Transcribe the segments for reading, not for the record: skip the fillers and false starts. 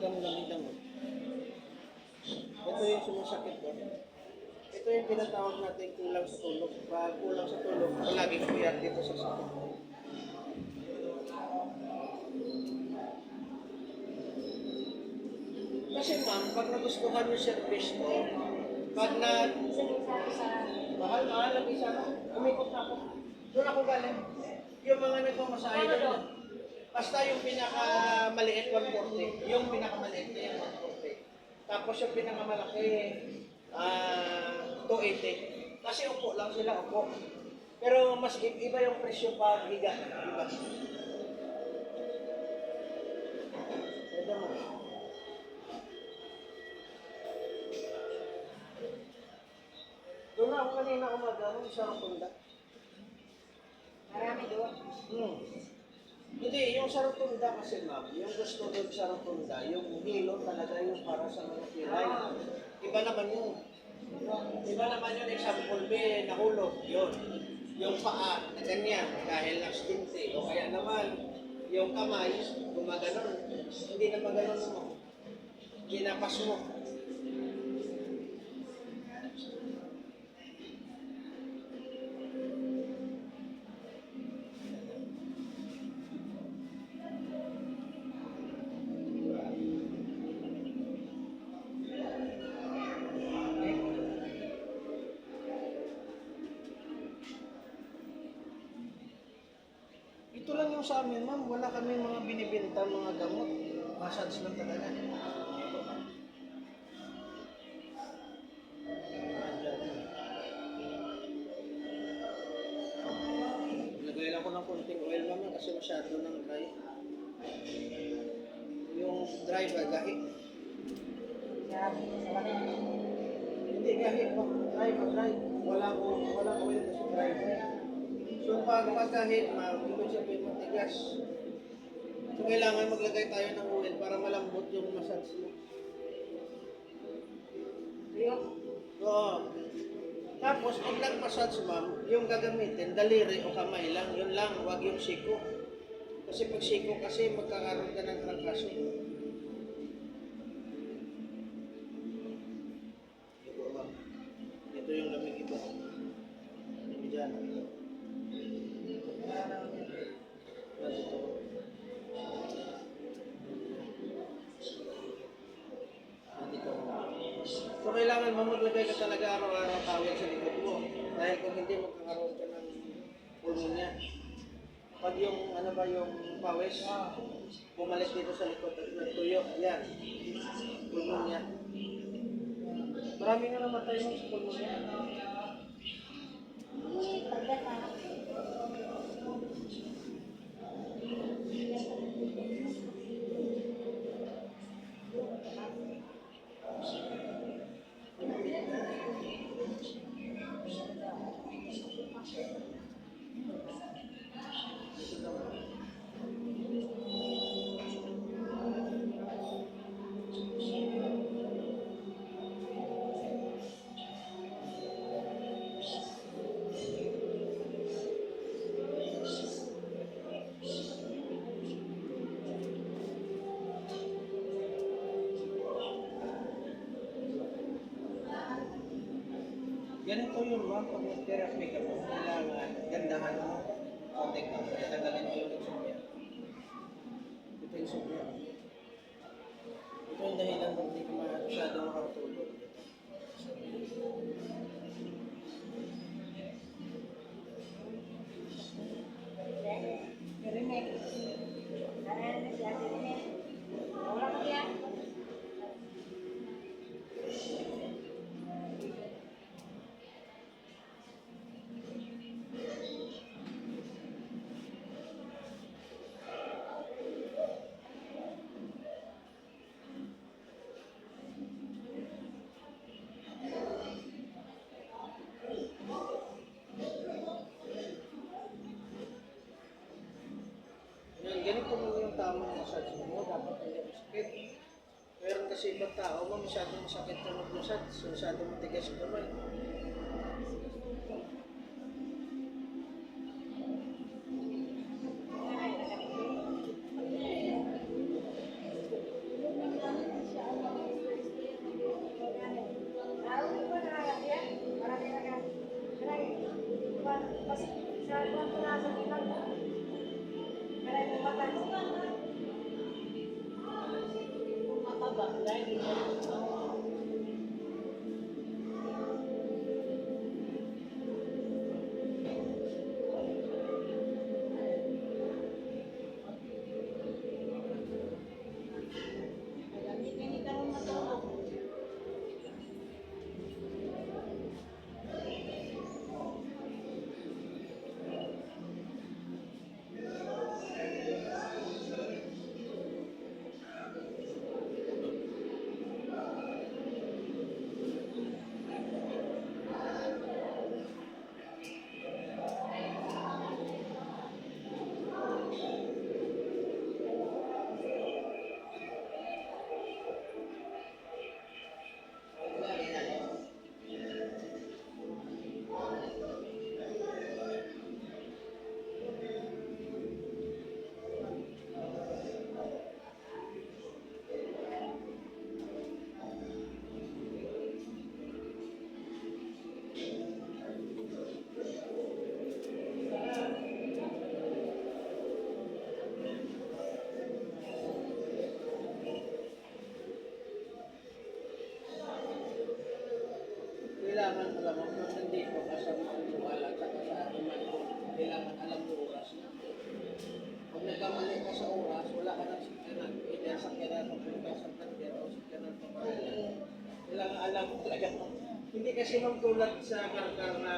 damo. Ito yung sumasakit ko. Ito yung tinatawag natin kulang sa tulog. Pag kulang sa tulog, palaging puyat dito sa sakit. Kasi ma'am, pag nagustuhan yung service ko, pag na... Mahal lang isa na. Umikot na ako. Doon ako galing. Yung mga nagmamasahe doon. Basta yung pinakamaliit, 140. Yung pinakamaliit na yan, 140. Tapos yung pinakamalaki, 280. Kasi upo lang sila, upo. Pero mas iba yung presyo pag higa. Iba. Pwede mo. Doon na ako kanina umaga, sa Rotunda. Marami doon. Hindi, yung sa Rotunda kasi ma'am, yung gusto doon sa Rotunda, yung hilo talaga yung para sa mga pilay. Iba naman yun. Iba naman yun, example, may nahulog, yun. Yung paa na ganyan, dahil nakstinte. O kaya naman, yung kamay, gumaganon. Hindi na maganon mo. Ginapas mo. Ito lang yung sa amin, ma'am. Wala kami mga binibenta, mga gamot. Massage lang talaga. Lagay lang ko ng konting oil, ma'am, kasi masyado ng dry. Yung dry ba, gahi? Hindi, gahi pa. Dry pa, dry. Walang oil kasi dry. So pag kahit ibig sabihin matigas. So kailangan maglagay tayo ng oil para malambot yung massage mo. Oo. Tapos pag nag-massage ma'am, yung gagamitin, daliri o kamay lang, yun lang, wag yung siko. Kasi pag siko kasi magkakaroon ka ng trangkaso. Ito ma'am. Ito yung lamig ito. Ito dyan. So kailangan mo maglagay ka talaga araw-araw tawag sa likod mo. Dahil kung hindi magkakaroon ka ng pulmonya. Pag yung yung pawis, bumalik dito sa likod at nagtuyo, yan. Pulmonya. Marami nga namatay mo sa pulmonya. Ganito yun ma'am, pag mag-therapy ka mo, kailangan gandahan mo, kontek mo, tanggalin mo yung insomnia. Ito yung insomnia. Ito yung dahilan kung hindi ka masyadong makatulog. Ganito mo yung tamang massage mo, dapat hindi masakit. Meron kasi ibang tao, masyadong masakit na mag-massage, masyadong matigas yung kamay. Kailangan alam mo, kung nandito ka sa maniwala at saka sa ating maniwala, kailangan alam mo oras na. Pag nagkamali ka sa oras, wala ka ng sakyanan. Kaya sakyanan papunta sa kandiyan o sakyanan papunta. Kailangan alam mo talaga. Hindi kasi magtulad sa karkar na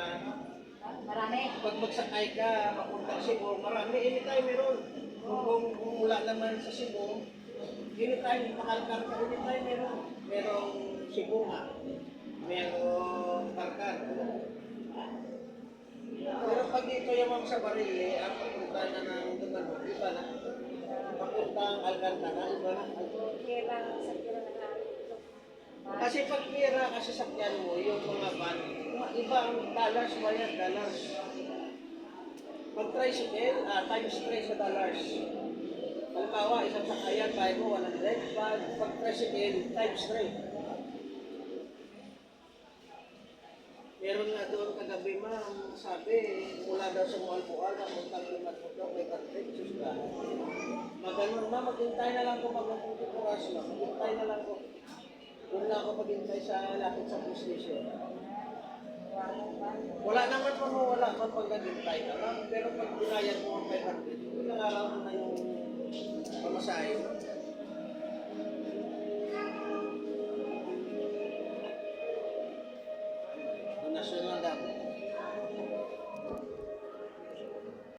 Marami. pag magsakay ka, papunta Cebu, marami. Anytime meron. Kung wala naman sa Cebu, anytime makalkar ka, anytime meron. Merong Cebu nga. Merong karkar. Pero pag dito yung sa Barili, ang papunta na ng Dugan, iba na. Papunta ang Alcantara, iba na. Kira sa kira na Kasi pag pira kasi sakyan mo, yung mga van, iba ang dollars, bayad dollars. Pag tricycle, times 3 sa dollars. Halimbawa, isang sakayan, bayad mo 100. Pag tricycle, times 3. Meron nga doon kagabi ma'am, sabi, mula daw sa Mualbual, napuntang limat mo daw, may cartridge, sus ka. Maganon ma'am, maghintay na lang ko, mag-24 hours lang, maghintay na lang ko. Doon na ako maghintay sa lapit sa police station. Wala naman mawala man pag naghintay ka lang, pero pag binayad mo ang 500, ilang araw mo na yung pamasahe.